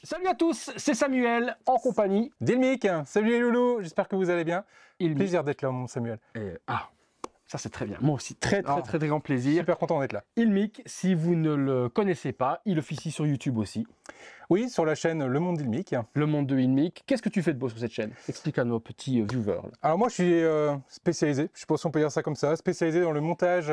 Salut à tous, c'est Samuel en compagnie d'Ilmic. Salut les loulous, j'espère que vous allez bien. Ilmic. Plaisir d'être là, mon Samuel. Ça c'est très bien. Moi aussi, très grand plaisir. Super content d'être là. Ilmic, si vous ne le connaissez pas, il officie sur YouTube aussi. Oui, sur la chaîne Le Monde d'Ilmic. Le Monde de Ilmic. Qu'est-ce que tu fais de beau sur cette chaîne? Explique à nos petits viewers. Alors moi je suis spécialisé, je pense qu'on peut dire ça comme ça, spécialisé dans le montage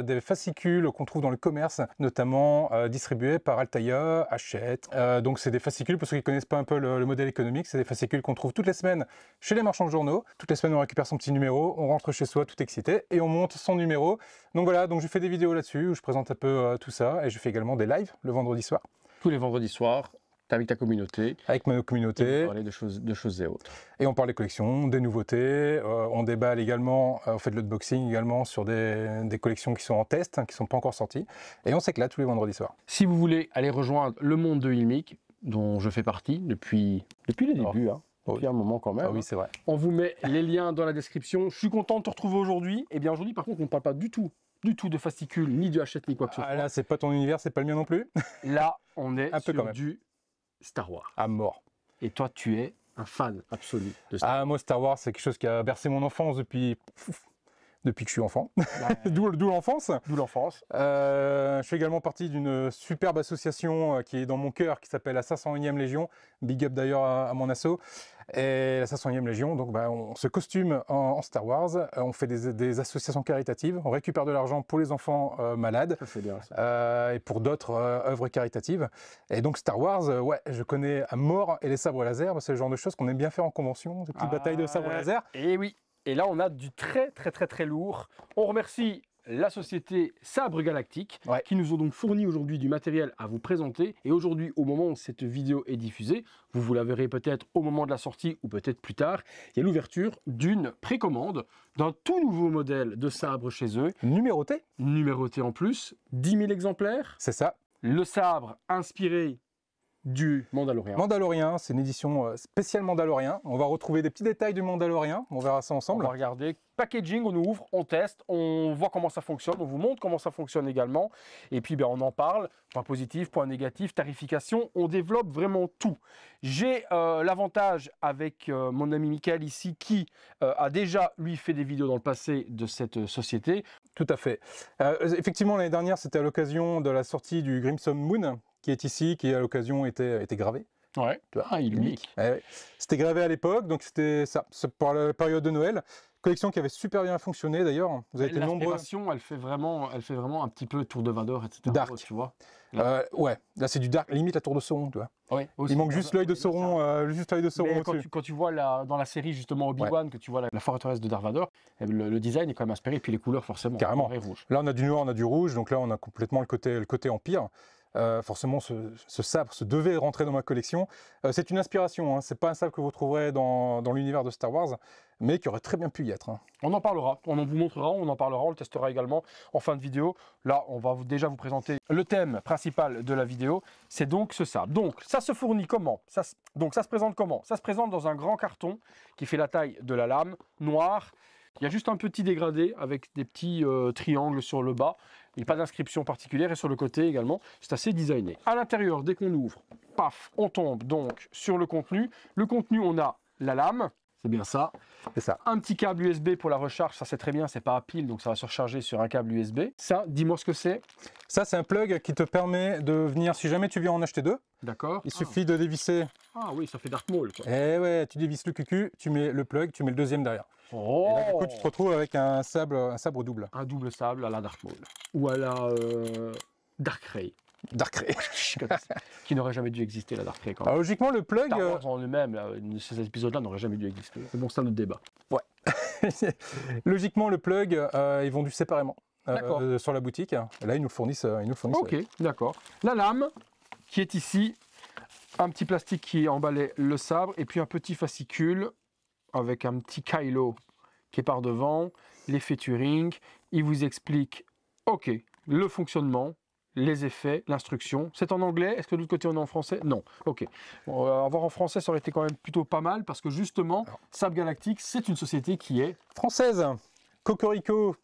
des fascicules qu'on trouve dans le commerce, notamment distribués par Altaïa, Hachette. Donc c'est des fascicules, pour ceux qui ne connaissent pas un peu le modèle économique, c'est des fascicules qu'on trouve toutes les semaines chez les marchands de journaux. Toutes les semaines on récupère son petit numéro, on rentre chez soi tout excité et on monte son numéro. Donc voilà, donc je fais des vidéos là-dessus où je présente un peu tout ça et je fais également des lives le vendredi soir. Tous les vendredis soirs, tu es avec ta communauté. Avec ma communauté. On parle de choses et autres. Et on parle des collections, des nouveautés. On déballe également, on fait de l'unboxing également sur des collections qui sont en test, qui ne sont pas encore sorties. Et on s'éclate tous les vendredis soirs. Si vous voulez aller rejoindre le monde de Ilmic, dont je fais partie depuis les débuts, depuis un moment quand même. Ah oui, c'est vrai. On vous met les liens dans la description. Je suis content de te retrouver aujourd'hui. Et bien aujourd'hui, par contre, on ne parle pas du tout de fascicules, ni de Hachette, ni quoi que ce soit. Ah là, c'est pas ton univers, c'est pas le mien non plus. Là, on est un peu sur du Star Wars. À mort. Et toi, tu es un fan absolu de Star Wars. Ah, moi, Star Wars, c'est quelque chose qui a bercé mon enfance depuis que je suis enfant. D'où l'enfance. D'où l'enfance. Je fais également partie d'une superbe association qui est dans mon cœur, qui s'appelle la 501e Légion. Big up d'ailleurs à mon asso. Et la 501e Légion, donc on se costume en Star Wars, on fait des associations caritatives, on récupère de l'argent pour les enfants malades. Ça, c'est bien, ça. Et pour d'autres œuvres caritatives. Et donc Star Wars, ouais, je connais à mort, et les sabres laser, c'est le genre de choses qu'on aime bien faire en convention, des petites batailles de sabres laser. Et oui. Et là, on a du très lourd. On remercie la société Sabre Galactique qui nous ont donc fourni aujourd'hui du matériel à vous présenter. Et aujourd'hui, au moment où cette vidéo est diffusée, vous la verrez peut-être au moment de la sortie ou peut-être plus tard, il y a l'ouverture d'une précommande d'un tout nouveau modèle de sabre chez eux. Numéroté. Numéroté en plus, 10 000 exemplaires. C'est ça. Le sabre inspiré du Mandalorian. Mandalorian, c'est une édition spéciale Mandalorian. On va retrouver des petits détails du Mandalorian, on verra ça ensemble. On va regarder. Packaging, on ouvre, on teste, on voit comment ça fonctionne, on vous montre comment ça fonctionne également. Et puis on en parle, point positif, point négatif, tarification, on développe vraiment tout. J'ai l'avantage avec mon ami Michael ici qui a déjà, lui, fait des vidéos dans le passé de cette société. Tout à fait. Effectivement, l'année dernière, c'était à l'occasion de la sortie du Crimson Moon, qui est ici, qui à l'occasion était gravé. Ouais, Ilmic. C'était gravé à l'époque, donc c'était ça, pour la période de Noël. Collection qui avait super bien fonctionné d'ailleurs. Vous avez été nombreux. Elle fait vraiment un petit peu Tour de Vador, etc. Dark, tu vois. Ouais, là c'est du dark, limite la Tour de Sauron, tu vois. Ouais, aussi, il manque juste l'œil de Sauron, quand tu vois dans la série justement Obi-Wan, que tu vois la forteresse de Dark Vador, le design est quand même inspiré, puis les couleurs forcément. Carrément. Rouge. Là on a du noir, on a du rouge, donc là on a complètement le côté empire. Forcément, ce sabre devait rentrer dans ma collection. C'est une inspiration, c'est pas un sabre que vous trouverez dans l'univers de Star Wars, mais qui aurait très bien pu y être. On en parlera, on vous montrera, on en parlera, on le testera également en fin de vidéo. Là, on va déjà vous présenter le thème principal de la vidéo, c'est donc ce sabre. Donc, ça se fournit comment? Ça se présente comment? Ça se présente dans un grand carton qui fait la taille de la lame, noir. Il y a juste un petit dégradé avec des petits triangles sur le bas. Il n'y a pas d'inscription particulière et sur le côté également, c'est assez designé. À l'intérieur, dès qu'on ouvre, paf, on tombe donc sur le contenu. Le contenu, on a la lame, c'est bien ça. C'est ça. Un petit câble USB pour la recharge, ça c'est très bien, c'est pas à pile, donc ça va se recharger sur un câble USB. Ça, dis-moi ce que c'est. Ça, c'est un plug qui te permet de venir, si jamais tu viens en acheter deux. D'accord. Il suffit de dévisser. Ah oui, ça fait Dark Maul, quoi. Eh ouais, tu dévisses le cucu, tu mets le plug, tu mets le deuxième derrière. Oh. Et là, du coup, tu te retrouves avec un sabre double. Un double sable à la Dark Maul. Ou à la Dark Ray. Dark Ray. Qui n'aurait jamais dû exister, la Dark Ray. Quand même. Alors, logiquement, le plug... Star Wars en eux-mêmes, ces épisodes-là n'auraient jamais dû exister. C'est bon, c'est un autre débat. Ouais. Logiquement, le plug, ils vendus séparément sur la boutique. Et là, ils nous fournissent. Ok, d'accord. La lame, qui est ici, un petit plastique qui emballait le sabre, et puis un petit fascicule avec un petit Kylo qui est par devant, les featuring. Il vous explique, ok, le fonctionnement, les effets, l'instruction. C'est en anglais. Est-ce que de l'autre côté on est en français? Non. Ok. Bon, avoir en français, ça aurait été quand même plutôt pas mal parce que justement, Sabre Galactique, c'est une société qui est française. Cocorico.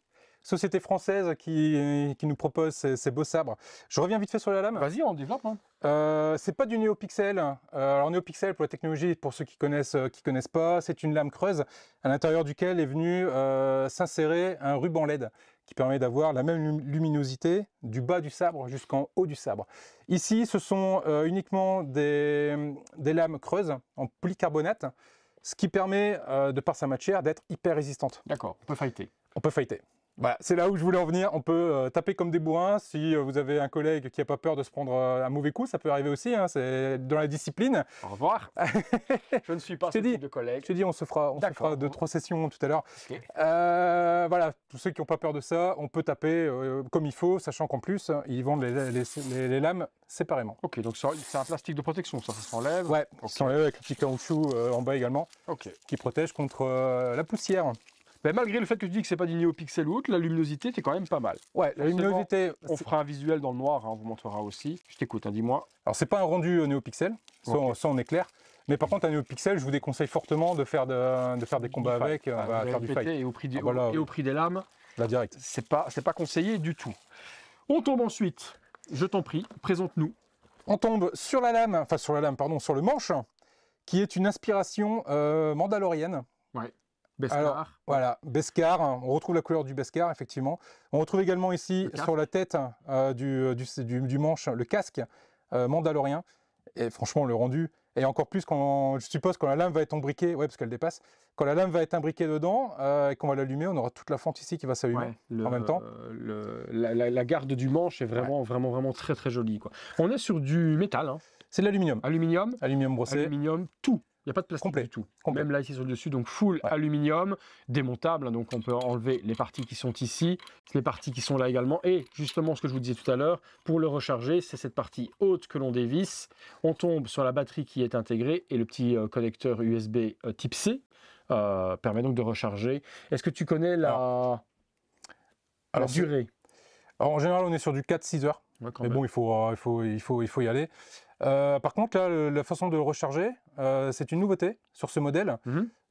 société française qui nous propose ces beaux sabres. Je reviens vite fait sur la lame. Vas-y, on développe. Hein. C'est pas du NeoPixel. Alors NeoPixel, pour la technologie, pour ceux qui connaissent pas, c'est une lame creuse à l'intérieur duquel est venu s'insérer un ruban LED qui permet d'avoir la même luminosité du bas du sabre jusqu'en haut du sabre. Ici, ce sont uniquement des lames creuses en polycarbonate, ce qui permet, de par sa matière, d'être hyper résistante. D'accord, on peut fighter. On peut fighter. Voilà, c'est là où je voulais en venir. On peut taper comme des bourrins. Si vous avez un collègue qui n'a pas peur de se prendre un mauvais coup, ça peut arriver aussi. Hein, c'est dans la discipline. Au revoir. Je ne suis pas ce type de collègue. Je te dis, on se fera 2-3 sessions tout à l'heure. Okay. Voilà, tous ceux qui n'ont pas peur de ça, on peut taper comme il faut, sachant qu'en plus, ils vendent les lames séparément. Ok, donc c'est un plastique de protection, ça s'enlève. Ouais, okay. Ça s'enlève avec un petit caoutchouc en bas également, qui protège contre la poussière. Mais malgré le fait que tu dis que c'est pas du NeoPixel ou autre, la luminosité t'es quand même pas mal. Ouais, la luminosité. On fera un visuel dans le noir, hein, on vous montrera aussi. Je t'écoute, hein, dis-moi. Alors c'est pas un rendu NeoPixel, ça on est clair. Mais par contre un NeoPixel, je vous déconseille fortement de faire des combats avec, faire du fight. Et au prix des lames, la direct. C'est pas conseillé du tout. On tombe ensuite. Je t'en prie, présente-nous. On tombe sur la lame, enfin sur le manche, qui est une inspiration mandalorienne. Ouais. Beskar. Alors, voilà, Beskar, on retrouve la couleur du Beskar, effectivement. On retrouve également ici, sur la tête du manche, le casque mandalorien. Et franchement, le rendu, et encore plus quand, je suppose, quand la lame va être imbriquée, ouais, parce qu'elle dépasse, quand la lame va être imbriquée dedans, et qu'on va l'allumer, on aura toute la fente ici qui va s'allumer en même temps. La garde du manche est vraiment très très jolie, quoi. On est sur du métal. Hein. C'est de l'aluminium. Aluminium brossé. Aluminium, tout. Il n'y a pas de plastique du tout. Même là, ici sur le dessus, donc full aluminium, démontable. Hein, donc on peut enlever les parties qui sont ici, les parties qui sont là également. Et justement, ce que je vous disais tout à l'heure, pour le recharger, c'est cette partie haute que l'on dévisse. On tombe sur la batterie qui est intégrée et le petit connecteur USB type C permet donc de recharger. Est-ce que tu connais la durée? Alors, en général, on est sur du 4-6 heures. Ouais, mais bon, il faut y aller. Par contre, là, la façon de le recharger, c'est une nouveauté sur ce modèle.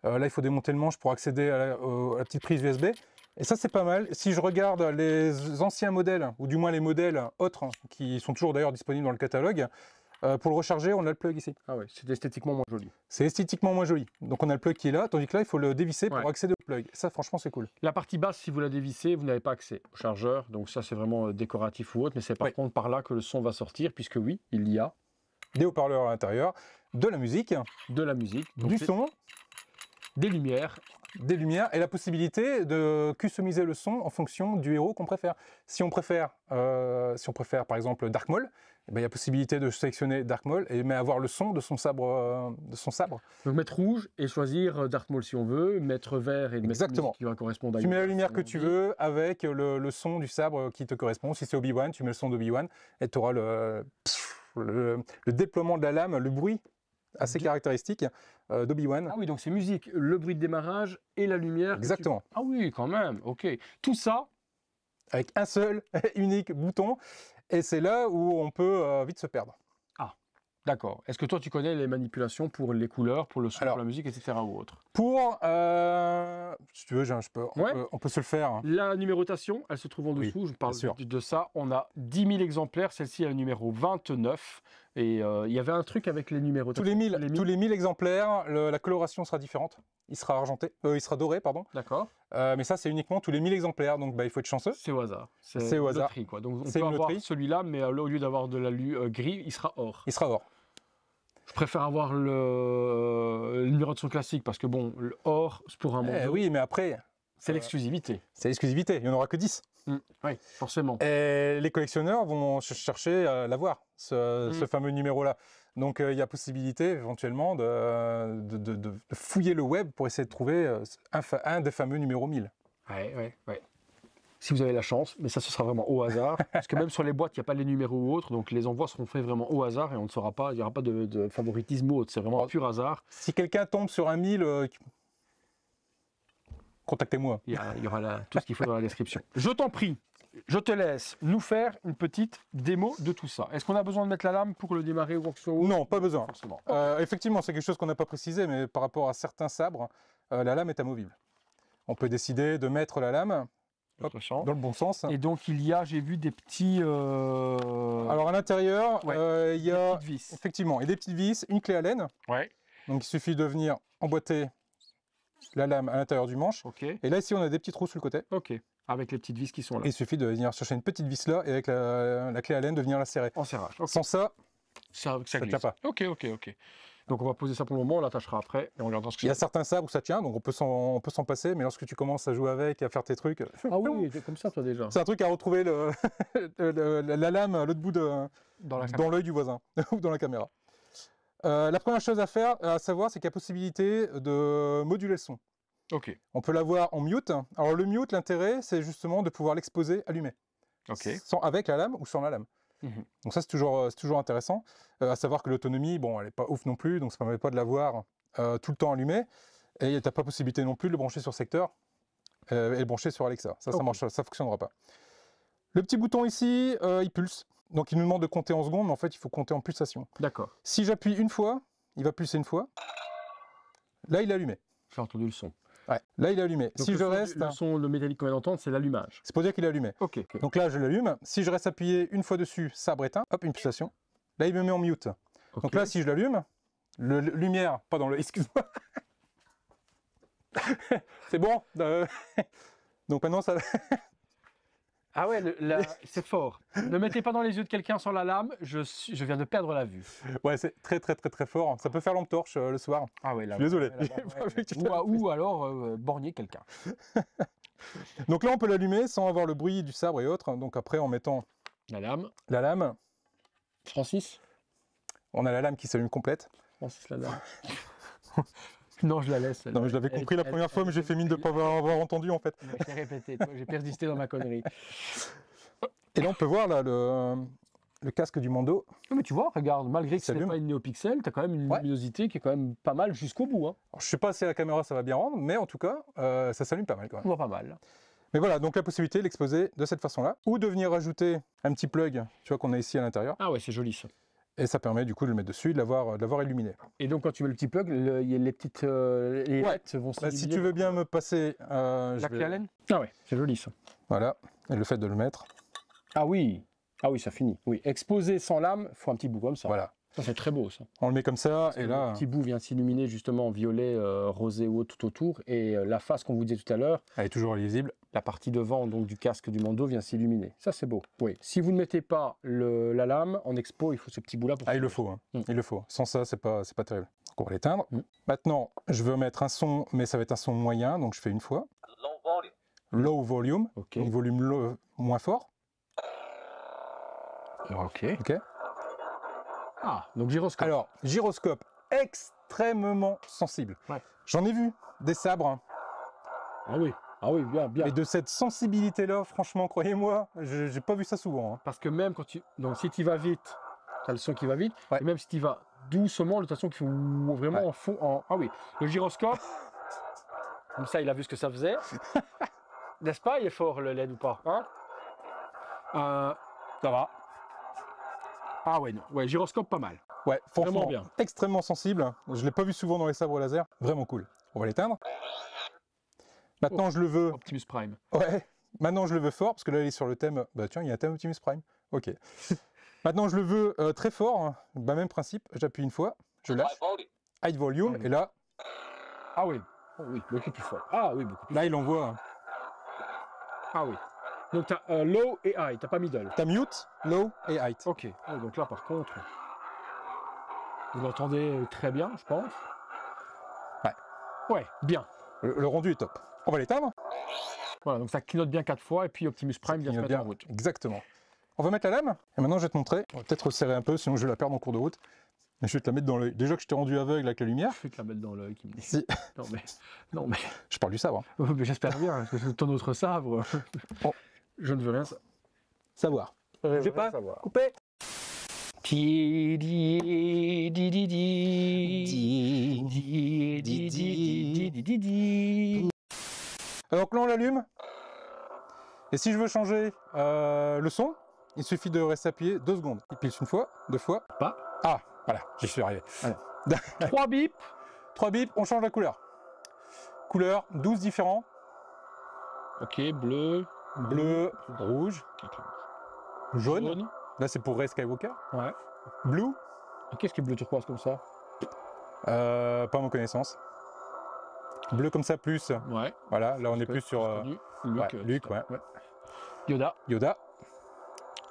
Là, il faut démonter le manche pour accéder à la petite prise USB. Et ça, c'est pas mal. Si je regarde les anciens modèles, ou du moins les modèles autres, qui sont toujours d'ailleurs disponibles dans le catalogue, pour le recharger, on a le plug ici. Ah ouais, c'est esthétiquement moins joli. C'est esthétiquement moins joli. Donc on a le plug qui est là, tandis que là, il faut le dévisser pour accéder au plug. Ça, franchement, c'est cool. La partie basse, si vous la dévissez, vous n'avez pas accès au chargeur. Donc ça, c'est vraiment décoratif ou autre. Mais c'est par contre par là que le son va sortir, puisque oui, il y a des haut-parleurs à l'intérieur, de la musique, donc du son, des lumières et la possibilité de customiser le son en fonction du héros qu'on préfère. Si on préfère par exemple Dark Maul, eh ben, il y a possibilité de sélectionner Dark Maul mais avoir le son de son sabre. Donc mettre rouge et choisir Dark Maul si on veut, mettre vert et mettre musique qui va correspondre à tu mets la lumière que tu veux avec le son du sabre qui te correspond. Si c'est Obi-Wan, tu mets le son d'Obi-Wan et tu auras le déploiement de la lame, le bruit assez caractéristique d'Obi-Wan. Ah oui, donc c'est musique, le bruit de démarrage et la lumière. Exactement. Ah oui, quand même, ok. Tout ça avec un seul unique bouton, et c'est là où on peut vite se perdre. Ah, d'accord. Est-ce que toi tu connais les manipulations pour les couleurs, pour le son, pour la musique, etc. ou autre? Pour, si tu veux, on peut se le faire. Hein. La numérotation, elle se trouve en dessous, je parle de ça. On a 10 000 exemplaires, celle-ci est le numéro 29. Et il y avait un truc avec les numérotations. Tous les 1000 exemplaires, la coloration sera différente. Il sera doré, pardon. D'accord. Mais ça, c'est uniquement tous les 1000 exemplaires, donc il faut être chanceux. C'est au hasard. C'est au hasard. Loterie, quoi. Donc on peut avoir celui-là, mais au lieu d'avoir de l'alu gris, il sera or. Il sera or. Je préfère avoir le numérotation classique parce que bon, le or, c'est pour un monde. Oui, mais après... C'est l'exclusivité. C'est l'exclusivité, il n'y en aura que 10. Oui, forcément. Et les collectionneurs vont chercher à l'avoir, ce fameux numéro-là. Donc il y a possibilité éventuellement de fouiller le web pour essayer de trouver un des fameux numéros 1000. Ouais. Si vous avez la chance, mais ça ce sera vraiment au hasard. Parce que même sur les boîtes, il n'y a pas les numéros ou autres, donc les envois seront faits vraiment au hasard et on ne saura pas, il n'y aura pas de favoritisme ou autre, c'est vraiment pur hasard. Si quelqu'un tombe sur un 1000... contactez-moi. Il y aura tout ce qu'il faut dans la description. Je t'en prie, je te laisse nous faire une petite démo de tout ça. Est-ce qu'on a besoin de mettre la lame pour le démarrer ou quoi que ce soit? Non, pas besoin. Effectivement, c'est quelque chose qu'on n'a pas précisé, mais par rapport à certains sabres, la lame est amovible. On peut décider de mettre la lame l'autre champ. dans le bon sens. Et donc il y a, j'ai vu des petits... Alors à l'intérieur, il y a petites vis. effectivement des petites vis, une clé Allen. Ouais. Donc il suffit de venir emboîter la lame à l'intérieur du manche. Ok. Et là ici on a des petits trous sur le côté. Ok. Avec les petites vis qui sont là. Et il suffit de venir chercher une petite vis là et avec la clé Allen de venir la serrer. En serrage. Ok. Sans ça, Ça ça glisse. tient pas. Ok. Donc on va poser ça pour le moment, on l'attachera après et on regardera ce que Il y a c'est. certains sabres où ça tient, donc on peut s'en passer, mais lorsque tu commences à jouer avec, à faire tes trucs, Ah oui, t'es comme ça toi déjà. c'est un truc à retrouver la lame à l'autre bout dans l'œil du voisin ou dans la caméra. La première chose à faire, à savoir, c'est qu'il y a possibilité de moduler le son. Ok. On peut l'avoir en mute. Alors le mute, l'intérêt, c'est justement de pouvoir l'exposer allumé. Ok. Avec la lame ou sans la lame. Donc ça, c'est toujours intéressant. À savoir que l'autonomie, bon, elle n'est pas ouf non plus, donc ça ne permet pas de l'avoir tout le temps allumé. Et tu n'as pas possibilité non plus de le brancher sur secteur et le brancher sur Alexa. Ça ne fonctionnera pas. Le petit bouton ici, il pulse. Donc il nous demande de compter en secondes, mais en fait, il faut compter en pulsation. D'accord. Si j'appuie une fois, il va pulser une fois. Là, il est allumé. J'ai entendu le son. Ouais. Là, il est allumé. Donc si je reste... Le son de métallique qu'on vient d'entendre, c'est l'allumage. C'est pour dire qu'il est allumé. Ok. Donc là, je l'allume. Si je reste appuyé une fois dessus, sabre éteint. Hop, une pulsation. Là, il me met en mute. Okay. Donc là, si je l'allume, lumière, pas dans le... Excuse-moi. C'est bon. Donc maintenant, ça... Ah ouais, c'est fort. Ne mettez pas dans les yeux de quelqu'un sans la lame, je viens de perdre la vue. Ouais, c'est très fort. Ça peut faire lampe torche le soir. Ah ouais, là. Je suis désolé. Ou alors borgner quelqu'un. Donc là, on peut l'allumer sans avoir le bruit du sabre et autres. Donc après, en mettant la lame. Francis, on a la lame qui s'allume complète. Francis, la lame. Non, je la laisse. Non, mais je l'avais compris la première fois, mais j'ai fait mine de ne pas avoir entendu en fait. J'ai répété, j'ai persisté dans ma connerie. Et là, on peut voir là, le casque du Mando. Mais tu vois, regarde, malgré que ce n'est pas une NeoPixel, tu as quand même une luminosité qui est quand même pas mal jusqu'au bout. Hein. Alors, je ne sais pas si à la caméra ça va bien rendre, mais en tout cas, ça s'allume pas mal quand même. On voit pas mal. Mais voilà, donc la possibilité de l'exposer de cette façon-là, ou de venir rajouter un petit plug, tu vois, qu'on a ici à l'intérieur. Ah ouais, c'est joli ça. Et ça permet du coup de le mettre dessus, de l'avoir illuminé. Et donc quand tu mets le petit plug, les petites lettres vont s'illuminer. Si tu veux bien me passer... la clé Allen. Ah ouais, c'est joli ça. Voilà, et le fait de le mettre... Ah oui, ça finit. Oui, exposé sans lame, il faut un petit bout comme ça. Voilà. Ça c'est très beau ça. On le met comme ça, et là... Le petit bout vient s'illuminer justement en violet, rosé ou autre tout autour. Et la face qu'on vous disait tout à l'heure... Elle est toujours lisible. La partie devant donc, du casque du Mando vient s'illuminer. Ça, c'est beau. Oui. Si vous ne mettez pas la lame en expo, il faut ce petit bout-là pour... Ah, il le faut. Hein. Il le faut. Sans ça, c'est pas terrible. Donc, on va l'éteindre. Maintenant, je veux mettre un son, mais ça va être un son moyen, donc je fais une fois. Low volume. Okay. Donc, volume moins fort. Ok. Ok. Ah, donc gyroscope. Alors, gyroscope extrêmement sensible. Ouais. J'en ai vu des sabres. Ah oui, bien. Et de cette sensibilité-là, franchement, croyez-moi, j'ai pas vu ça souvent. Hein. Parce que même quand donc si tu vas vite, tu as le son qui va vite, ouais. Et même si tu vas doucement, le son qui fait vraiment en fond. Ah oui, le gyroscope, comme ça, il a vu ce que ça faisait. N'est-ce pas? Il est fort le LED ou pas, hein? Ça va. Ah ouais, non. Ouais, gyroscope pas mal. Ouais, franchement, bien. Extrêmement sensible. Je l'ai pas vu souvent dans les sabres laser. Vraiment cool. On va l'éteindre. Maintenant, je le veux... Optimus Prime. Ouais. Maintenant, je le veux fort, parce que là, il est sur le thème... Bah tiens, il y a un thème Optimus Prime. Ok. Maintenant, je le veux très fort. Bah, même principe. J'appuie une fois. Je lâche. High volume. Et là... Ah oui. Oh, oui, beaucoup plus fort. Ah oui, beaucoup plus Là, il envoie... Ah oui. Donc, tu as low et high. Tu n'as pas middle. Tu as mute, low et height. Ok. Oh, donc là, par contre... Vous l'entendez très bien, je pense. Ouais. Ouais, bien. Le rendu est top. On va l'éteindre. Voilà, donc ça clignote bien 4 fois et puis Optimus Prime vient se mettre en route. Exactement. On va mettre la lame. Et maintenant, je vais te montrer. On va peut-être resserrer un peu, sinon je vais la perdre en cours de route. Mais je vais te la mettre dans l'œil. Déjà que je t'ai rendu aveugle avec la lumière. Je vais te la mettre dans l'œil, qui me dit. Si. Non mais. Je parle du sabre. Oh, mais j'espère bien, parce que ton autre sabre. Oh. Je ne veux rien savoir. Je vais pas couper. Alors que là on l'allume. Et si je veux changer le son, il suffit de rester appuyé 2 secondes. Il pulse une fois, 2 fois. Pas. Ah, voilà, j'y suis arrivé. 3 bips. 3 bips, on change la couleur. Couleur, 12 différents. Ok, bleu, bleu, rouge, jaune. Là, c'est pour Rey Skywalker. Ouais. Blue. Qu'est-ce qui est bleu turquoise comme ça? Pas à ma connaissance. Bleu comme ça, plus. Ouais. Voilà, là, on est plus sur Luke, ouais. Yoda. Yoda.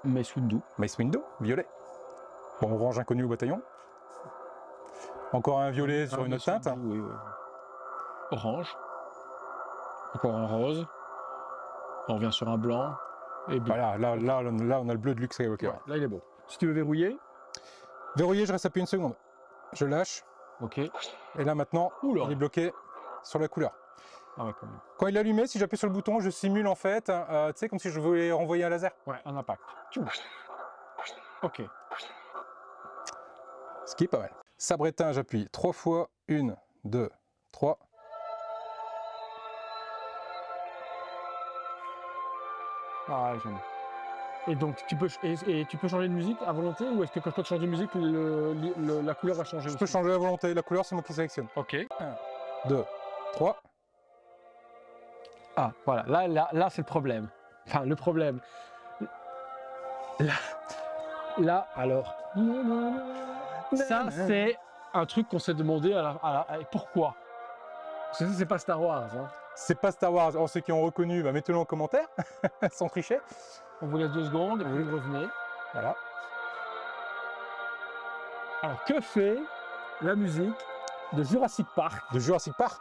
Mace Windu. Mace Windu, violet. Bon, orange inconnu au bataillon. Encore un violet sur une autre teinte. Oui, oui. Orange. Encore un rose. On revient sur un blanc. Et bleu. Voilà, là, on a le bleu de Luke Skywalker. Ouais, là, il est beau. Si tu veux verrouiller. Verrouillé, je reste appuyé une seconde. Je lâche. Ok. Et là, maintenant, Oula. il est bloqué sur la couleur. Ah ouais, quand même. Quand il est allumé, si j'appuie sur le bouton, je simule en fait, tu sais, comme si je voulais renvoyer un laser. Ouais, un impact. Ok. Ce qui est pas mal. Sabre éteint, j'appuie 3 fois. 1, 2, 3. Ah, j'aime. Et donc, tu peux changer de musique à volonté, ou est-ce que quand tu changes de musique, la couleur va changer? Je peux changer la volonté. La couleur, c'est moi qui sélectionne. Ok. 1, 2, 3. Ah, voilà. Là c'est le problème. Enfin, le problème. Là, alors. Ça, c'est un truc qu'on s'est demandé pourquoi. Parce que ça, c'est pas Star Wars. Hein. C'est pas Star Wars. Alors, ceux qui ont reconnu, bah, mettez-le en commentaire, sans tricher. On vous laisse 2 secondes et puis vous revenez. Voilà. Alors, que fait la musique de Jurassic Park? De Jurassic Park.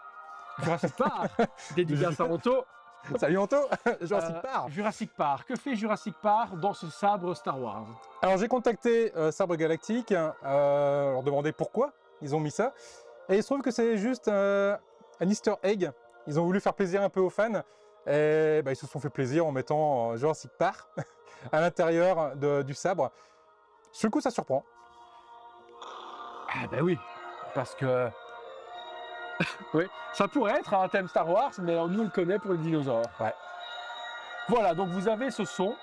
Jurassic Park. Dédicace à Anto. Salut Anto. Jurassic Park. Jurassic Park. Que fait Jurassic Park dans ce sabre Star Wars? Alors, j'ai contacté Sabre Galactique, leur demander pourquoi ils ont mis ça. Et il se trouve que c'est juste un Easter egg. Ils ont voulu faire plaisir un peu aux fans. Et bah, ils se sont fait plaisir en mettant Jurassic Park à l'intérieur du sabre. Sur le coup, ça surprend. Ah ben oui, parce que... oui, ça pourrait être un thème Star Wars, mais nous on le connaît pour les dinosaures. Ouais. Voilà, donc vous avez ce son.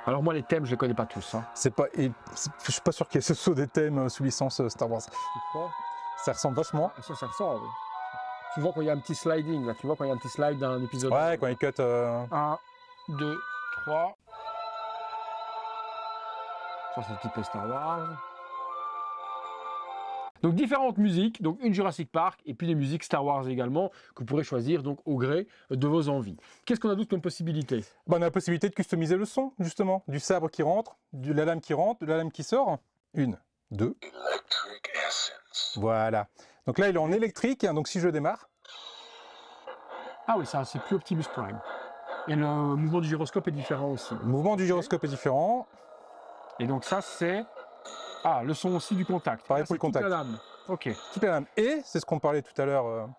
Alors moi les thèmes, je les connais pas tous. Hein. Je suis pas sûr qu'il y ait ce saut des thèmes sous licence Star Wars. Ça ressemble vachement. Ah, ça ressemble. Tu vois quand il y a un petit sliding, là, tu vois quand il y a un petit slide d'un épisode. Ouais, quand il cut... 1, 2, 3. Ça c'est type Star Wars. Donc différentes musiques, donc une Jurassic Park et puis des musiques Star Wars également que vous pourrez choisir donc au gré de vos envies. Qu'est-ce qu'on a d'autre comme possibilité? Bah, on a la possibilité de customiser le son justement, du sabre qui rentre, de la lame qui rentre, de la lame qui sort. 1, 2. Voilà. Donc là il est en électrique, donc si je démarre. Ah oui, ça c'est plus Optimus Prime. Et le mouvement du gyroscope est différent aussi. Le mouvement du gyroscope est différent. Et donc ça c'est... Ah, le son aussi du contact. Pareil là, pour le contact. Toute la lame. Ok. Toute la lame. Et, c'est ce qu'on parlait tout à l'heure,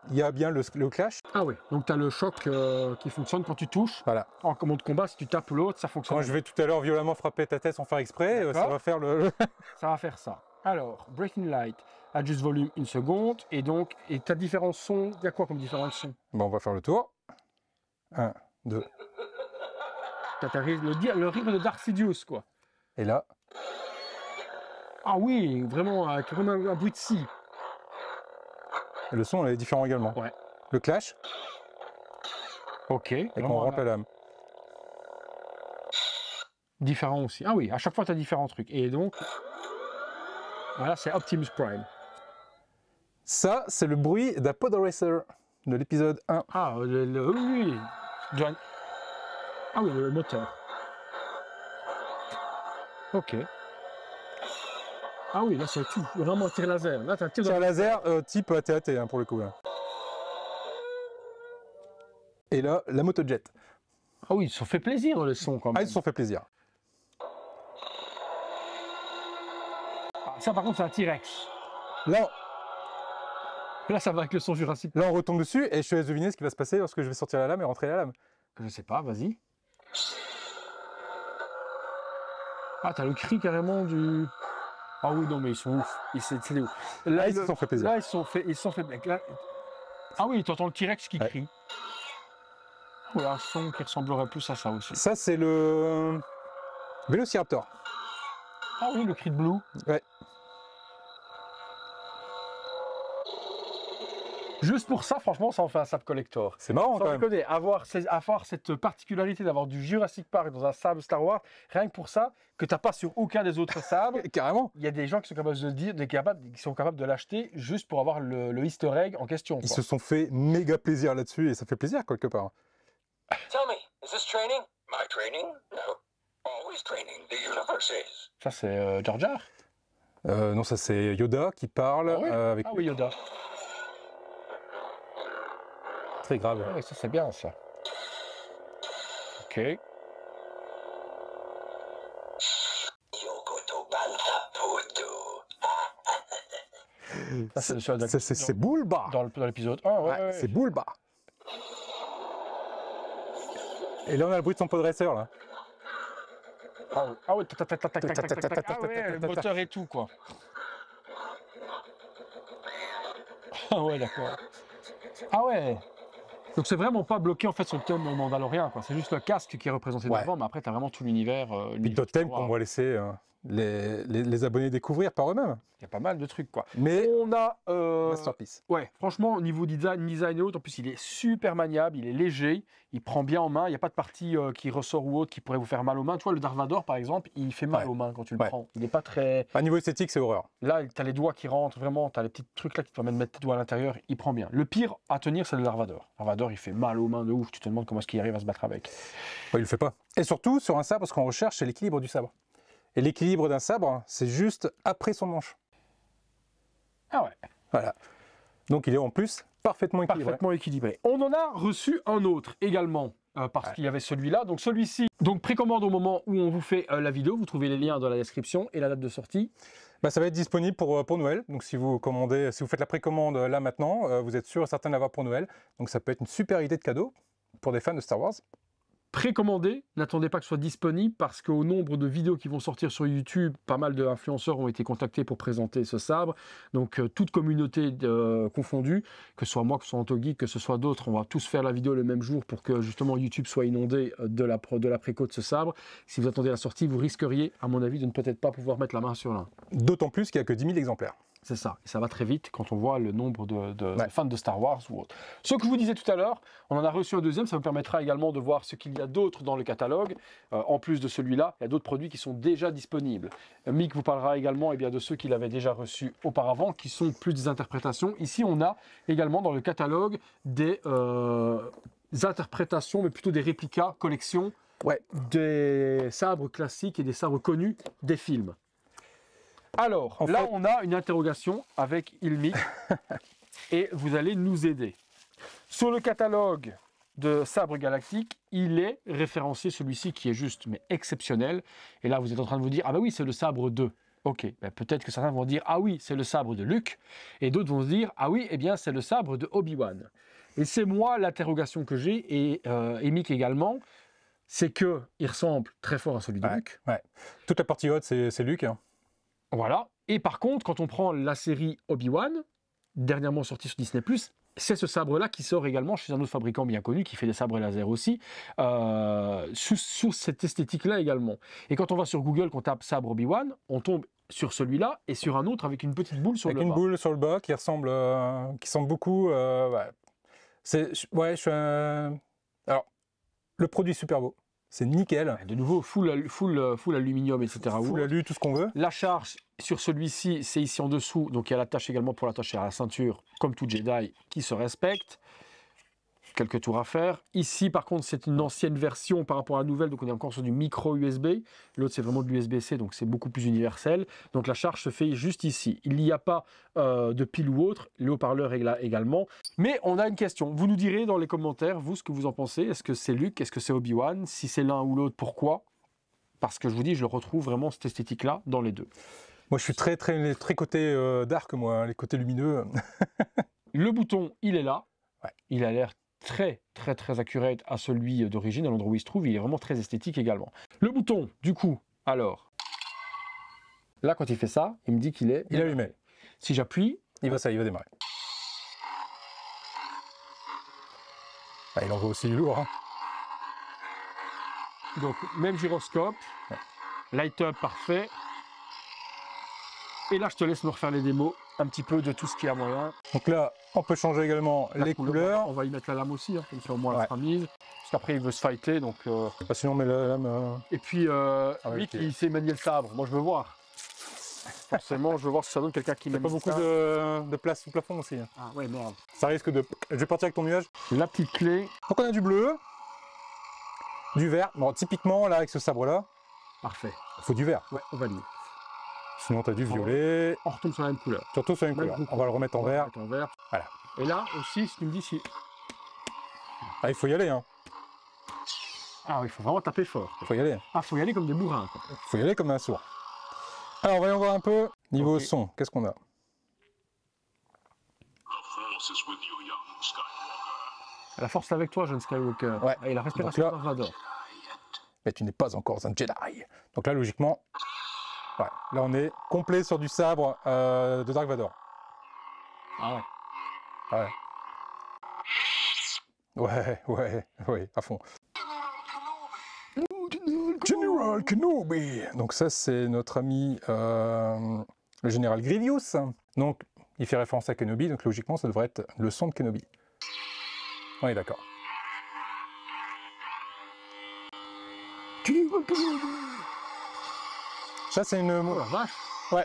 il y a bien le clash. Ah oui, donc tu as le choc qui fonctionne quand tu touches. Voilà. En commande de combat, si tu tapes l'autre, ça fonctionne. Quand je vais tout à l'heure violemment frapper ta tête sans faire exprès, ça va faire le... Ça va faire ça. Alors, Breaking Light, adjust volume 1 seconde. Et donc, tu as différents sons. Il y a quoi comme différents sons? Bon, on va faire le tour. 1, 2. Tu as le rire de Darth Sidious, quoi. Et là... Ah oui, vraiment, comme un bruit de scie. Et le son est différent également. Ouais. Le clash. Ok. Et quand on rentre la lame. Différent aussi. Ah oui, à chaque fois, tu as différents trucs. Et donc, voilà, c'est Optimus Prime. Ça, c'est le bruit d'un Pod Racer de l'épisode 1. Ah, oui. Ah oui, le moteur. Ok. Ah oui, là, c'est tout. Vraiment un tir laser. Là, tu as un tir laser type AT-AT hein, pour le coup. Là. Et là, la motojet. Ah oui, ils se sont fait plaisir dans les sons quand même. Ah, ils se sont fait plaisir. Ah, ça, par contre, c'est un T-Rex. Là, ça va avec le son Jurassic. Là, on retombe dessus et je te laisse deviner ce qui va se passer lorsque je vais sortir la lame et rentrer la lame. Je sais pas, vas-y. Ah, t'as le cri carrément du... Ah oui, non, mais ils sont ouf. C'est ouf. Là, ils se sont fait plaisir. Là, ils se sont fait... Là... Ah oui, tu entends le T-Rex qui crie. Voilà, un son qui ressemblerait plus à ça aussi. Ça, c'est le Vélociraptor. Ah oui, le cri de Blue. Ouais. Juste pour ça, franchement, ça en fait un sabre collector. C'est marrant quand Sans même. déconner, avoir cette particularité d'avoir du Jurassic Park dans un sabre Star Wars, rien que pour ça, que tu n'as pas sur aucun des autres sabres, Carrément. il y a des gens qui sont capables de le dire, qui sont capables de l'acheter juste pour avoir le easter egg en question. Ils Quoi. se sont fait méga plaisir là-dessus et ça fait plaisir quelque part. Tell me, is this training? My training? No. Always training, the universe is. Ça, c'est Jar Jar. Non, ça c'est Yoda qui parle Ah oui, avec ah oui, Yoda. très grave. Ah oui, ça, c'est bien, ça. Ok. Yokoto Banta Putu. Ça, c'est celui de- C'est Bulba. dans l'épisode 1. Ouais, Ouais, ouais. c'est Bulba. Et là on a le bruit de son podresseur là. Ah ouais, tac, tac, tac, tac, tac, tac, tac, tac, tac. Ah ouais, le moteur et tout, quoi. Ah ouais, d'accord. Ah ouais. Donc c'est vraiment pas bloqué en fait sur le thème mandalorien, quoi. C'est juste le casque qui est représenté Ouais. devant, mais après t'as vraiment tout l'univers. Puis d'autres thèmes qu'on va laisser les abonnés découvrir par eux-mêmes. Il y a pas mal de trucs, quoi. Mais On a. masterpiece. Ouais, franchement, au niveau design et autres, en plus, il est super maniable, il est léger, il prend bien en main, il n'y a pas de partie qui ressort ou autre qui pourrait vous faire mal aux mains. Tu vois, le Dark Vador, par exemple, il fait mal Ouais. aux mains quand tu le Ouais. prends. Il n'est pas très. À niveau esthétique, c'est horreur. Là, tu as les doigts qui rentrent vraiment, tu as les petits trucs là qui te permettent de mettre tes doigts à l'intérieur, il prend bien. Le pire à tenir, c'est le Dark Vador. Dark Vador, il fait mal aux mains de ouf, tu te demandes comment est-ce qu'il arrive à se battre avec. Ouais, il le fait pas. Et surtout, sur un sabre, ce qu'on recherche, c'est l'équilibre du sabre. Et l'équilibre d'un sabre, c'est juste après son manche. Ah ouais, Voilà. Donc il est en plus parfaitement équilibré. parfaitement équilibré. On en a reçu un autre également. Parce qu'il y avait celui-là. Donc celui-ci, donc précommande au moment où on vous fait la vidéo. Vous trouvez les liens dans la description et la date de sortie. Bah, ça va être disponible pour Noël. Donc si vous commandez, si vous faites la précommande là maintenant, vous êtes sûr et certain de l'avoir pour Noël. Donc ça peut être une super idée de cadeau pour des fans de Star Wars. Précommandez, n'attendez pas que ce soit disponible parce qu'au nombre de vidéos qui vont sortir sur YouTube, pas mal d'influenceurs ont été contactés pour présenter ce sabre. Donc toute communauté confondue, que ce soit moi, que ce soit Antogeek, que ce soit d'autres, on va tous faire la vidéo le même jour pour que justement YouTube soit inondé de la préco de ce sabre. Si vous attendez la sortie, vous risqueriez, à mon avis, de ne peut-être pas pouvoir mettre la main sur l'un. D'autant plus qu'il n'y a que 10 000 exemplaires. C'est ça, et ça va très vite quand on voit le nombre de Ouais. fans de Star Wars ou autre. Ce que je vous disais tout à l'heure, on en a reçu un deuxième, ça vous permettra également de voir ce qu'il y a d'autre dans le catalogue. En plus de celui-là, il y a d'autres produits qui sont déjà disponibles. Mick vous parlera également eh bien, de ceux qu'il avait déjà reçus auparavant, qui sont plus des interprétations. Ici, on a également dans le catalogue des interprétations, mais plutôt des réplicas, collections, Ouais. des sabres classiques et des sabres connus des films. Alors, En là, fait- on a une interrogation avec Ilmic et vous allez nous aider. Sur le catalogue de Sabre Galactique, il est référencé celui-ci qui est juste, mais exceptionnel. Et là, vous êtes en train de vous dire, ah bah oui, c'est le sabre 2. Ok, ben peut-être que certains vont dire, ah oui, c'est le sabre de Luke. Et d'autres vont se dire, ah oui, eh bien, c'est le sabre de Obi-Wan. Et c'est moi l'interrogation que j'ai, et Mick également, c'est qu'il ressemble très fort à celui de Luke. Ouais. Toute la partie haute, c'est Luke. Hein. Voilà. Et par contre, quand on prend la série Obi-Wan, dernièrement sortie sur Disney+, c'est ce sabre-là qui sort également chez un autre fabricant bien connu, qui fait des sabres laser aussi, sous cette esthétique-là également. Et quand on va sur Google, qu'on tape sabre Obi-Wan, on tombe sur celui-là et sur un autre avec une petite boule sur Avec le une bas. boule sur le bas qui ressemble beaucoup. Ouais. Ouais, je suis un... Alors, le produit super beau. C'est nickel. De nouveau, full aluminium, etc. Full alu, tout ce qu'on veut. La charge sur celui-ci, c'est ici en dessous. Donc il y a l'attache également pour l'attacher à la ceinture, comme tout Jedi qui se respecte. Quelques tours à faire. Ici, par contre, c'est une ancienne version par rapport à la nouvelle. Donc on est encore sur du micro USB. L'autre, c'est vraiment de l'USB-C, donc c'est beaucoup plus universel. Donc la charge se fait juste ici. Il n'y a pas de pile ou autre. Le haut-parleur est là également. Mais on a une question. Vous nous direz dans les commentaires, vous, ce que vous en pensez. Est-ce que c'est Luke? Est-ce que c'est Obi-Wan? Si c'est l'un ou l'autre, pourquoi? Parce que je vous dis, je retrouve vraiment cette esthétique-là dans les deux. Moi, je suis très côté dark, moi, hein, les côtés lumineux. Le bouton, il est là. Ouais. Il a l'air très accurate à celui d'origine, à l'endroit où il se trouve. Il est vraiment très esthétique également. Le bouton, du coup, alors, là, quand il fait ça, il me dit qu'il est... Il est allumé. Si j'appuie, Il va démarrer. Ah, il envoie aussi du lourd. Hein. donc, même gyroscope, light up parfait. Et là, je te laisse me refaire les démos un petit peu de tout ce qu'il y a moyen. Donc là, On peut changer également La les couleur, couleurs. on va y mettre la lame aussi, hein, comme ça au moins Ouais. elle sera mise. Parce qu'après il veut se fighter, donc... Ah, sinon on met la lame... Et puis, ouais, lui ok. qui sait manier le sabre, moi je veux voir. Forcément, je veux voir si ça donne quelqu'un qui Il n'y a manie pas beaucoup ça. de place sous plafond aussi. Ah ouais, merde. Ça risque de... Je vais partir avec ton nuage. La petite clé, Donc on a du bleu, du vert. Bon, typiquement, là, avec ce sabre-là, parfait. il faut du vert. Ouais, on valide. Sinon, tu as du violet. On retombe sur la même couleur. Surtout sur une Même couleur. couleur. On va le remettre en On va le vert. mettre en vert. Voilà. Et là aussi, si tu me dis si... Ah, il faut y aller, hein. Ah oui, il faut vraiment taper fort. Il faut y aller. Ah, faut y aller comme des bourrins, quoi. Il faut y aller comme un sourd. Alors, voyons voir un peu. Niveau Ok. son, qu'est-ce qu'on a? The Force is with you, young Skywalker. La force est avec toi, jeune Skywalker. Ouais. Et la respiration Donc de là- Dark Vador. Mais tu n'es pas encore un Jedi. Donc là, logiquement, ouais, là, on est complet sur du sabre de Dark Vador. Ah ouais. Ouais. Ouais, à fond. General Kenobi. Donc ça, c'est notre ami le général Grievous. Donc, il fait référence à Kenobi, donc logiquement, ça devrait être le son de Kenobi. On est d'accord. Ça, c'est une... Oh la vache. Ouais.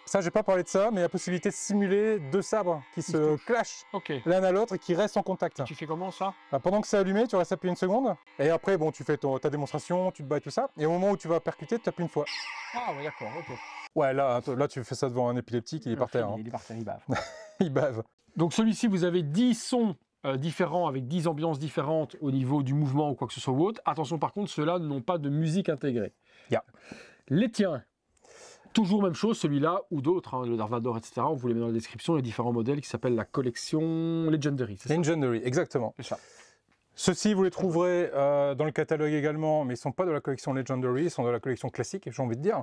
Ça, j'ai pas parlé de ça, mais la possibilité de simuler deux sabres qui se clashent Ok. l'un à l'autre et qui restent en contact. Tu fais comment ça? Bah, pendant que c'est allumé, tu restes appuyé une seconde. Et après, bon, tu fais ta démonstration, tu te bats et tout ça. Et au moment où tu vas percuter, tu appuies une fois. Ah ouais, d'accord, ok. Ouais, là, tu fais ça devant un épileptique, il est par terre. Hein. Il est par terre, il bave. Il bave. Donc celui-ci, vous avez 10 sons différents avec 10 ambiances différentes au niveau du mouvement ou quoi que ce soit ou autre. Attention par contre, ceux-là n'ont pas de musique intégrée. Yeah. Les tiens, toujours même chose, celui-là ou d'autres, hein, le Dark Vador, etc. On vous les met dans la description, les différents modèles qui s'appellent la collection Legendary. C'est ça. Legendary, exactement. C'est ça. Ceux-ci, vous les trouverez dans le catalogue également, mais ils ne sont pas de la collection Legendary, ils sont de la collection classique, j'ai envie de dire.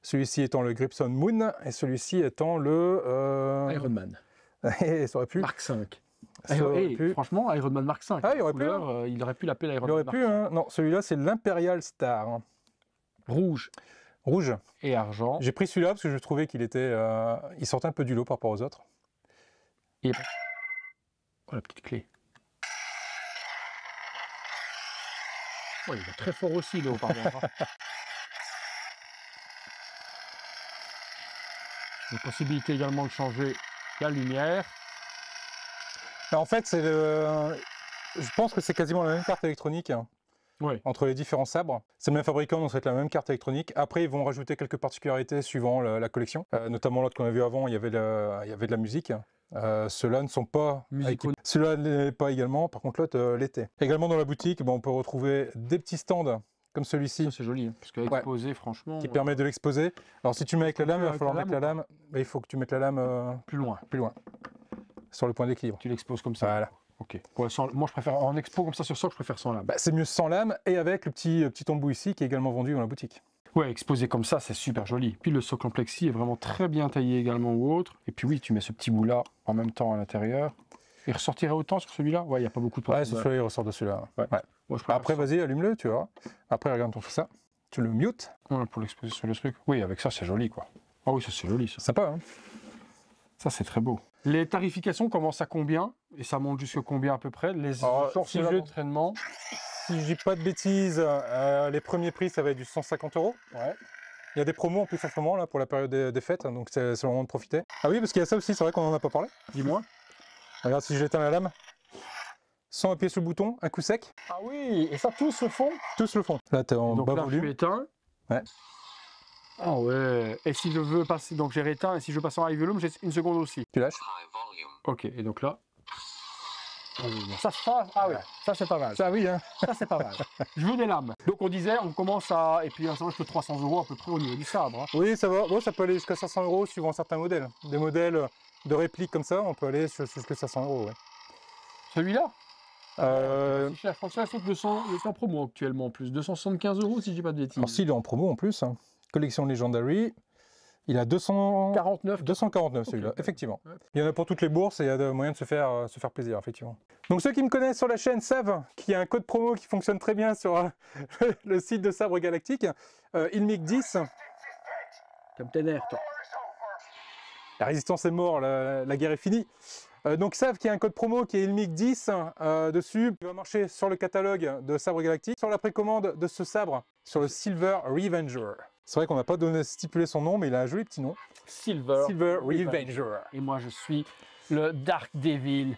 Celui-ci étant le Gripson Moon, et celui-ci étant le... Iron Man, ça aurait pu. Mark 5. Ça aurait pu. Franchement, Iron Man Mark 5. Ah, il aurait pu, il aurait pu l'appeler l'Iron Il Man aurait Mark pu, 5. hein. Non, celui-là, c'est l'Imperial Star. Hein. Rouge Rouge. et argent. J'ai pris celui-là parce que je trouvais qu'il était... il sortait un peu du lot par rapport aux autres. Et... Oh, la petite clé. Oh, il va très fort aussi, le haut-parleur. Hein. Il y a possibilité également de changer la lumière. Alors, en fait, je pense que c'est quasiment la même carte électronique hein, Oui. entre les différents sabres. C'est le même fabricant, donc ça va être la même carte électronique. Après, ils vont rajouter quelques particularités suivant la collection. Notamment l'autre qu'on a vu avant, il y avait de la musique. Ceux-là ne sont pas Musique. Celui-là n'est pas également, par contre l'autre l'était. Également dans la boutique, on peut retrouver des petits stands comme celui-ci C'est joli, hein, parce qu'exposé, franchement, qui permet de l'exposer. Alors si tu mets avec la lame, il va falloir mettre la lame. Il faut que tu mettes la lame plus loin. plus loin, sur le point d'équilibre. Tu l'exposes comme ça. Voilà. Ok. Ouais, moi, je préfère en expo comme ça sur socle, je préfère sans lame. Bah, c'est mieux sans lame et avec le petit embout ici qui est également vendu dans la boutique. Ouais, exposé comme ça, c'est super joli. Puis le socle en plexi est vraiment très bien taillé également ou autre. Et puis oui, tu mets ce petit bout là en même temps à l'intérieur. Il ressortirait autant sur celui-là? Ouais, il n'y a pas beaucoup de Ouais, profondeur. celui-là il ressort de celui-là. Ouais. Ouais. Moi, je préfère Après, ça. vas-y, allume-le, tu vois. Après, regarde, on fait ça. Tu le mutes. Ouais, pour l'exposer sur le truc. Oui, avec ça, c'est joli, quoi. Ah oui, ça, c'est joli, ça. Sympa, hein. Ça, c'est très beau. Les tarifications commencent à combien? Et ça monte jusqu'à combien à peu près? Les Alors, sorties si je- d'entraînement. Si je dis pas de bêtises, les premiers prix, ça va être du 150 €. Ouais. Il y a des promos en plus en ce moment, là, pour la période des fêtes, hein, donc c'est le moment de profiter. Ah oui, parce qu'il y a ça aussi, c'est vrai qu'on en a pas parlé. Dis-moi. Regarde, si j'éteins la lame, sans appuyer sur le bouton, un coup sec, Ah oui, et ça, tous le font? tous le font. Là, tu es en Donc bas là, je volume. suis éteint. Ouais. Ah ouais. Et si je veux passer, donc j'ai rééteint, et si je passe en high volume, j'ai une seconde aussi. Tu lâches. High volume. Ok, et donc là. Ça se passe. Ah oui, ça c'est pas mal. Ça, oui, hein. Ça c'est pas mal. Je veux des lames. Donc on disait, on commence à. Et puis ça va jusqu'à 300 € à peu près au niveau du sabre. Hein. Oui, ça va. Bon, ça peut aller jusqu'à 500 € suivant certains modèles. Des modèles de réplique comme ça, on peut aller jusqu'à 500 €. Ouais. Celui-là Euh, c'est cher. Je pense que c'est 200, il est en promo actuellement en plus. 275 € si je dis pas de bêtises. alors, s'il est en promo en plus, hein, collection Legendary, il a 249 celui-là, Ok. effectivement. Ouais. Il y en a pour toutes les bourses et il y a de moyen de se faire plaisir, effectivement. Donc ceux qui me connaissent sur la chaîne savent qu'il y a un code promo qui fonctionne très bien sur le site de Sabre Galactique, ILMIC10. Comme Tener, toi. La résistance est morte, la guerre est finie. Donc ils savent qu'il y a un code promo qui est ILMIC10 dessus, qui va marcher sur le catalogue de Sabre Galactique, sur la précommande de ce sabre, sur le Silver Revenger. C'est vrai qu'on n'a pas stipulé son nom, mais il a un joli petit nom. Silver Revenger. Et moi, je suis le Dark Devil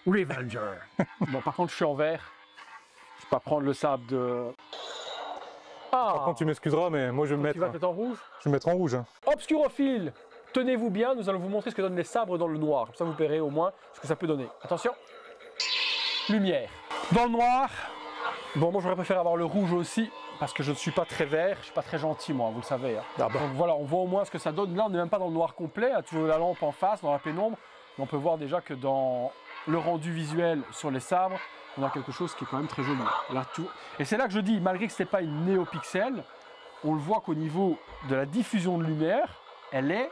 Revenger. Bon, par contre, je suis en vert. Je vais pas prendre le sabre de... Ah, Par contre, tu m'excuseras, mais moi je vais me mettre... tu vas te mettre en rouge. Je vais me mettre en rouge. Hein. Obscurophile, tenez-vous bien, nous allons vous montrer ce que donnent les sabres dans le noir. Comme ça, vous verrez au moins ce que ça peut donner. Attention. Lumière. Dans le noir. Bon, moi, j'aurais préféré avoir le rouge aussi, parce que je ne suis pas très vert, je ne suis pas très gentil, moi, vous le savez. Hein. Ah bah. Donc voilà, on voit au moins ce que ça donne. Là, on n'est même pas dans le noir complet, il y a toujours la lampe en face, dans la pénombre. Mais on peut voir déjà que dans le rendu visuel sur les sabres, on a quelque chose qui est quand même très joli. Là, tout... Et c'est là que je dis, malgré que ce n'est pas une néopixel, on le voit qu'au niveau de la diffusion de lumière, elle est,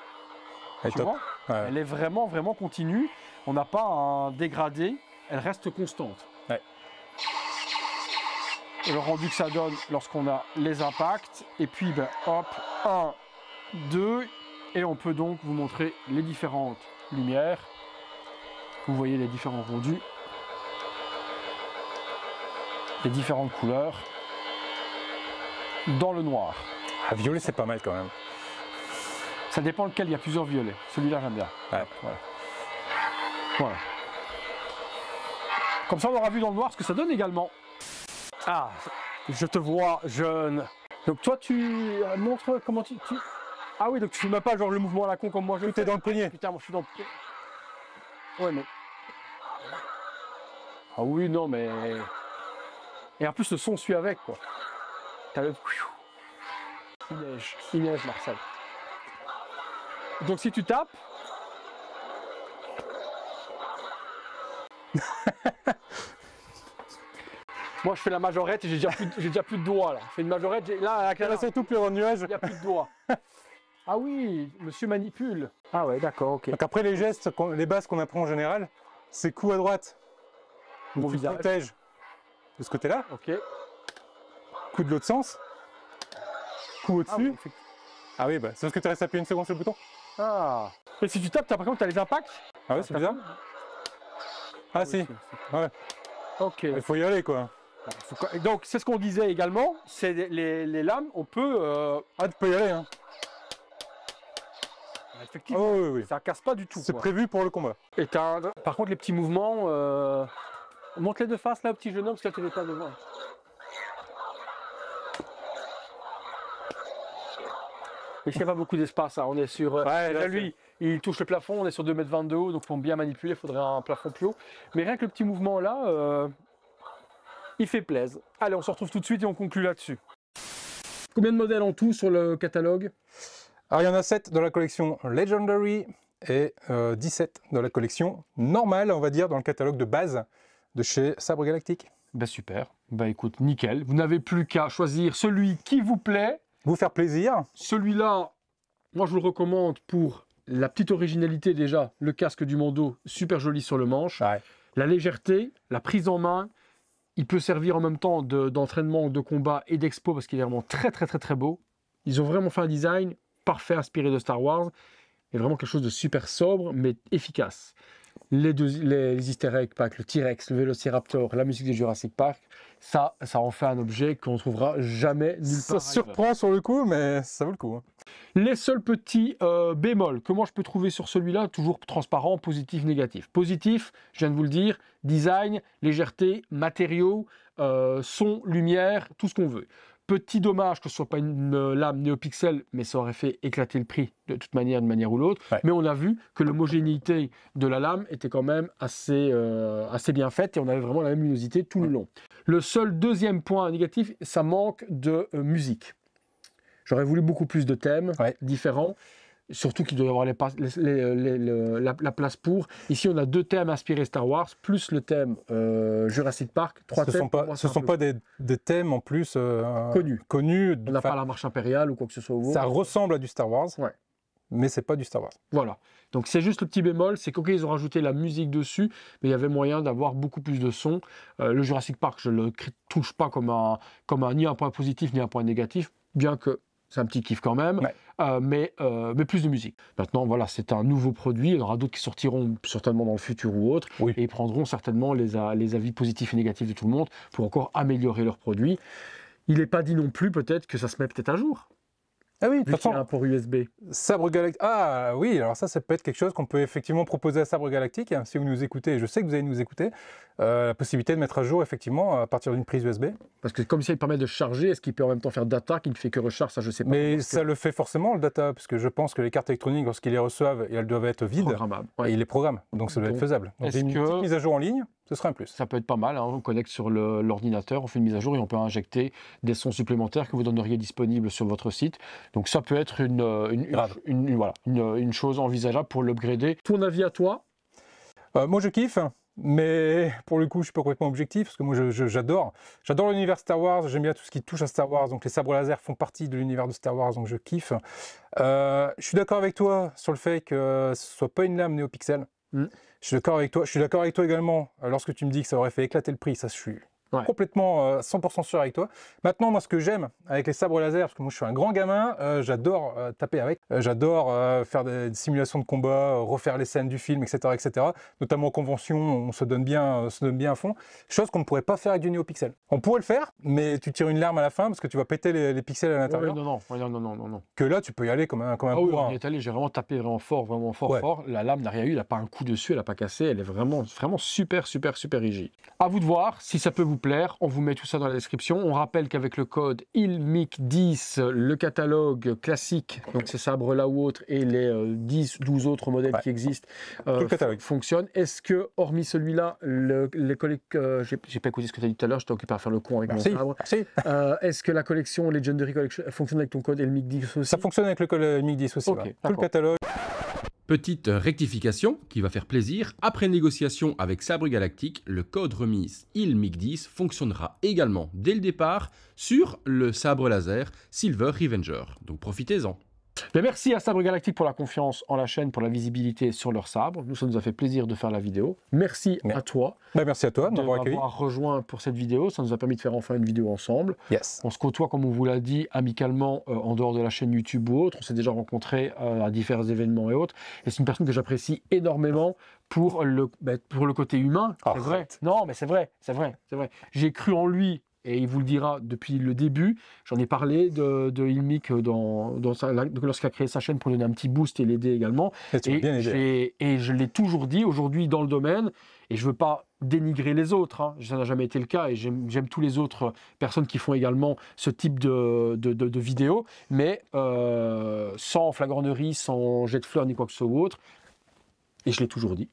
tu top. vois, Ouais. elle est vraiment, vraiment continue. On n'a pas un dégradé, elle reste constante. Ouais. Et le rendu que ça donne lorsqu'on a les impacts, et puis ben, hop, 1, 2, et on peut donc vous montrer les différentes lumières. Vous voyez les différents rendus, les différentes couleurs, dans le noir. Ah, violet, c'est pas mal quand même. Ça dépend lequel, il y a plusieurs violets. Celui-là, j'aime bien. Ouais. Voilà. Voilà. Comme ça, on aura vu dans le noir ce que ça donne également. Ah, je te vois jeune. Donc toi, tu montres comment tu... Ah oui, donc tu fais même pas genre le mouvement à la con comme moi je le Tout est fais. dans le poignet. Putain, moi je suis dans le... Ouais, mais... Ah oui, non, mais... Et en plus, le son suit avec, quoi. T'as le... Il neige, Marcel. Donc si tu tapes... Moi je fais la majorette et j'ai déjà plus de doigts là. Je fais une majorette, là C'est tout plus en nuage. il n'y a plus de doigts. Ah oui, monsieur manipule. Ah ouais, d'accord, ok. Donc après les gestes, les bases qu'on apprend en général, c'est coup à droite. Mon Tu visage. protèges de ce côté-là, Ok. coup de l'autre sens, coup Ah, au-dessus. oui, Ah oui, bah, c'est parce que tu restes appuyé une seconde sur le bouton. ah. Et si tu tapes, par contre, tu as les impacts. Ah ouais, c'est bizarre. Ah si, ouais. Ok. Il faut y aller quoi. Donc c'est ce qu'on disait également, c'est les lames, on peut... Ah, tu peux y aller, hein. Effectivement, Oh, oui, oui. ça casse pas du tout. C'est Quoi. prévu pour le combat. Et par contre, les petits mouvements, monte-les de face là, au petit jeune homme, parce que là, tu n'es pas devant. Ici, il n'y a pas beaucoup d'espace, hein. On est sur... Ouais, là, lui, il touche le plafond, on est sur 2,22 m de haut, donc pour bien manipuler, il faudrait un plafond plus haut. Mais rien que le petit mouvement là, il fait plaisir. Allez, on se retrouve tout de suite et on conclut là-dessus. Combien de modèles en tout sur le catalogue? Alors il y en a 7 dans la collection Legendary et 17 dans la collection normale, on va dire, dans le catalogue de base de chez Sabre Galactique. Ben super, ben écoute, nickel. Vous n'avez plus qu'à choisir celui qui vous plaît. Vous faire plaisir. Celui-là, moi je vous le recommande pour la petite originalité déjà, le casque du Mando, super joli sur le manche. Ouais. La légèreté, la prise en main, il peut servir en même temps d'entraînement, de combat et d'expo parce qu'il est vraiment très beau. Ils ont vraiment fait un design parfait, inspiré de Star Wars, et vraiment quelque chose de super sobre mais efficace. Les easter eggs pack, le T-Rex, le Vélociraptor, la musique de Jurassic Park, ça en fait un objet qu'on ne trouvera jamais nulle part. Ça surprend sur le coup, mais ça vaut le coup. Hein. Les seuls petits bémols que moi je peux trouver sur celui-là, toujours transparent, positif, négatif. Positif, je viens de vous le dire, design, légèreté, matériaux, son, lumière, tout ce qu'on veut. Petit dommage que ce ne soit pas une lame néopixel, mais ça aurait fait éclater le prix de toute manière, d'une manière ou l'autre. Ouais. Mais on a vu que l'homogénéité de la lame était quand même assez bien faite et on avait vraiment la même luminosité tout le long. Le seul deuxième point négatif, ça manque de musique. J'aurais voulu beaucoup plus de thèmes différents. Surtout qu'il doit y avoir la place pour. Ici, on a 2 thèmes inspirés Star Wars, plus le thème Jurassic Park. 3 thèmes. Ce ne sont pas des thèmes en plus connus. On n'a pas la marche impériale ou quoi que ce soit. Ça ressemble à du Star Wars, mais c'est pas du Star Ward. Voilà. Donc c'est juste le petit bémol, c'est qu'ok, ils ont rajouté la musique dessus, mais il y avait moyen d'avoir beaucoup plus de son. Le Jurassic Park, je ne le touche pas comme ni un point positif ni un point négatif, bien que c'est un petit kiff quand même. mais plus de musique. Maintenant, voilà, c'est un nouveau produit. Il y en aura d'autres qui sortiront certainement dans le futur ou autre, Oui. et ils prendront certainement les avis positifs et négatifs de tout le monde pour encore améliorer leurs produits. Il n'est pas dit non plus peut-être que ça se met peut-être à jour. Ah oui, de Vu toute qu'il y a façon, un port USB. Sabre Galactique. Ah oui, alors ça peut être quelque chose qu'on peut effectivement proposer à Sabre Galactique. Si vous nous écoutez, et je sais que vous allez nous écouter, la possibilité de mettre à jour effectivement à partir d'une prise USB. Parce que comme ça, il permet de charger, est-ce qu'il peut en même temps faire data qui ne fait que recharge, ça je sais pas. Mais ça le fait forcément le data, parce que je pense que les cartes électroniques, lorsqu'ils les reçoivent, elles doivent être vides. Programmable. Et Ouais. ils les programment, donc ça doit être Donc, faisable. Donc est-ce une que- petite mise à jour en ligne, ce serait un plus. Ça peut être pas mal, hein. On connecte sur l'ordinateur, on fait une mise à jour et on peut injecter des sons supplémentaires que vous donneriez disponibles sur votre site. Donc ça peut être Grave. une chose envisageable pour l'upgrader. Ton avis à toi? Moi je kiffe, mais pour le coup je suis pas complètement objectif, parce que moi j'adore l'univers Star Wars, j'aime bien tout ce qui touche à Star Wars, donc les sabres laser font partie de l'univers de Star Wars, donc je kiffe. Je suis d'accord avec toi sur le fait que ce soit pas une lame NeoPixel. Mm. Je suis d'accord avec toi. Je suis d'accord avec toi également lorsque tu me dis que ça aurait fait éclater le prix. Ça, je suis complètement 100% sûr avec toi. Maintenant, moi, ce que j'aime avec les sabres laser, parce que moi, je suis un grand gamin, j'adore taper avec. J'adore faire des simulations de combat, refaire les scènes du film, etc., etc. Notamment en convention, on se donne bien à fond. Chose qu'on ne pourrait pas faire avec du NeoPixel. On pourrait le faire, mais tu tires une larme à la fin parce que tu vas péter les pixels à l'intérieur. Non. Que là, tu peux y aller comme un Ah oui, bourrin. on y est allé, j'ai vraiment tapé vraiment fort, Ouais. fort. La lame n'a rien eu, elle n'a pas un coup dessus, elle n'a pas cassé, elle est vraiment super rigide. À vous de voir si ça peut vous plaire, on vous met tout ça dans la description. On rappelle qu'avec le code ILMIC10, le catalogue classique, donc ces sabres-là ou autres, et les 10-12 autres modèles qui existent, Tout le catalogue fonctionnent. Est-ce que, hormis celui-là, les j'ai pas écouté ce que tu as dit tout à l'heure, j'étais occupé à faire le con avec mon sabre. Merci. Est-ce que la collection Legendary Collection fonctionne avec ton code ILMIC10 aussi? Ça fonctionne avec le code MIG-10 aussi. Ok, ouais. Tout le d'accord. catalogue. Petite rectification qui va faire plaisir, après négociation avec Sabre Galactique, le code remise ILMIC10 fonctionnera également dès le départ sur le sabre laser Silver Revenger, donc profitez-en. Mais merci à Sabre Galactique pour la confiance en la chaîne, pour la visibilité sur leur sabre. Nous, ça nous a fait plaisir de faire la vidéo. Merci à toi Merci à toi de de m'avoir accueilli. m'avoir rejoint pour cette vidéo. Ça nous a permis de faire enfin une vidéo ensemble. Yes. On se côtoie, comme on vous l'a dit, amicalement en dehors de la chaîne YouTube ou autre. On s'est déjà rencontrés à divers événements et autres. Et c'est une personne que j'apprécie énormément pour le côté humain. Oh, C'est vrai. arrête. Non, mais c'est vrai. J'ai cru en lui. Et il vous le dira depuis le début. J'en ai parlé de Ilmic lorsqu'il a créé sa chaîne pour donner un petit boost et l'aider également. Et tu m'as bien aidé. Et je l'ai toujours dit aujourd'hui dans le domaine. Et je ne veux pas dénigrer les autres. Hein. Ça n'a jamais été le cas. Et j'aime tous les autres personnes qui font également ce type de vidéos. Mais sans flagornerie, sans jet de fleurs ni quoi que ce soit ou autre. Et je l'ai toujours dit.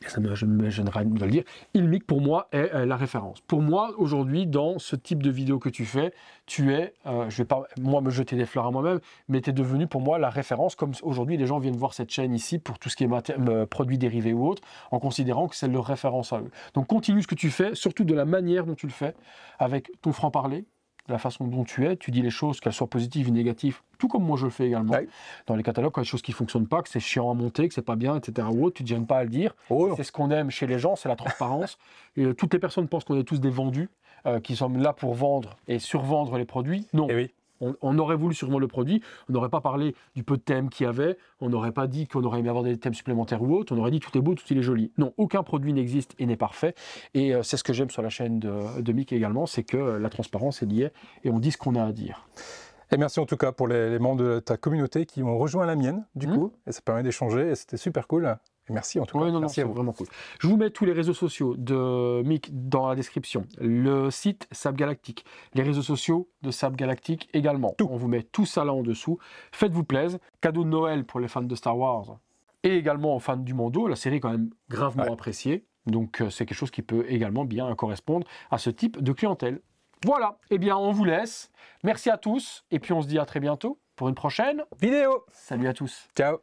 Je ne gênerai pas de le dire, Ilmic pour moi est la référence. Pour moi, aujourd'hui, dans ce type de vidéo que tu fais, tu es, je ne vais pas moi me jeter des fleurs à moi-même, mais tu es devenu pour moi la référence, comme aujourd'hui les gens viennent voir cette chaîne ici pour tout ce qui est produits dérivés ou autres, en considérant que c'est leur référence à eux. Donc continue ce que tu fais, surtout de la manière dont tu le fais, avec ton franc-parler, de la façon dont tu es, tu dis les choses, qu'elles soient positives ou négatives, tout comme moi je le fais également. Ouais. Dans les catalogues, quand il y a des choses qui ne fonctionnent pas, que c'est chiant à monter, que c'est pas bien, etc. ou autre, tu ne te gênes pas à le dire. Oh, c'est ce qu'on aime chez les gens, c'est la transparence. Et, toutes les personnes pensent qu'on est tous des vendus, qui sont là pour vendre et survendre les produits. Non. Et oui. On aurait voulu survendre le produit, on n'aurait pas parlé du peu de thèmes qu'il y avait, on n'aurait pas dit qu'on aurait aimé avoir des thèmes supplémentaires ou autres, on aurait dit tout est beau, tout il est joli. Non, aucun produit n'existe et n'est parfait. Et c'est ce que j'aime sur la chaîne de Mick également, c'est que la transparence est liée et on dit ce qu'on a à dire. Et merci en tout cas pour les membres de ta communauté qui ont rejoint la mienne, du coup, et ça permet d'échanger, et c'était super cool. Et merci en tout cas. Ouais, merci à vous. Vraiment cool. Je vous mets tous les réseaux sociaux de Mick dans la description. Le site Sabre Galactique, les réseaux sociaux de Sabre Galactique également. Tout. On vous met tout ça là en dessous. Faites-vous plaisir. Cadeau de Noël pour les fans de Star Wars et également aux fans du Mando. La série est quand même gravement appréciée. Donc c'est quelque chose qui peut également bien correspondre à ce type de clientèle. Voilà, eh bien on vous laisse. Merci à tous et puis on se dit à très bientôt pour une prochaine vidéo. Salut à tous. Ciao.